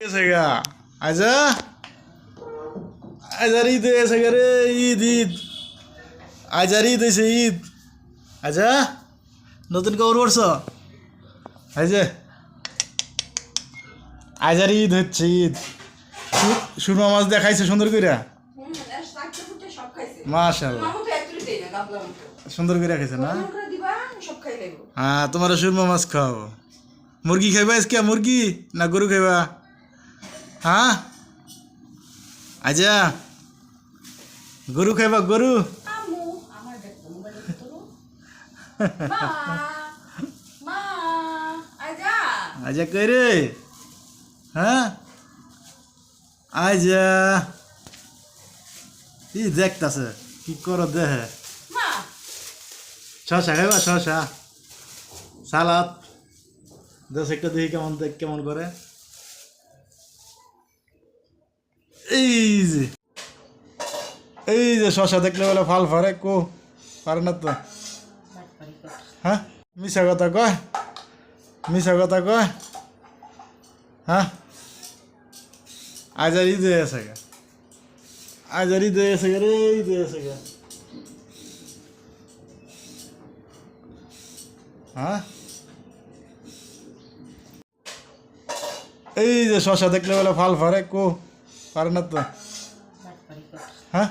গা আজা আজার ঈদ হয়েছে রে ঈদ ঈদ আজার ঈদ হয়েছে ঈদ আজা নতুন খবর পড়ছ আজা আজার ঈদ হচ্ছে ঈদ সুরমা মাছ দেখাইছে সুন্দর করে মাশাআল্লাহ সুন্দর করে খাইছে না হ্যাঁ তোমার সুরমা মাছ খাও মুরগি খাইবা আজকে মুরগি না গরু খাইবা হ্যাঁ আজা গরু খাইবা গরু আজা কই রে হ্যাঁ আজা ই দেখতাছে কি করো দেহে শশা খাইবা শশা সালাদ দশ একটা দেখি কেমন কেমন করে এই যে শশা দেখলে বলে ফাল ফারে কো পারে না তো হ্যাঁ মিশা কথা কয় মিশা কথা কয় হ্যাঁ আজার ঈদ হয়ে আছে গা আজার ঈদ হয়ে আছে গে রে ঈদ হয়ে আছে গা হ্যাঁ এই যে শশা দেখলে বলে ফাল ফারে কো পারে না তো হ্যাঁ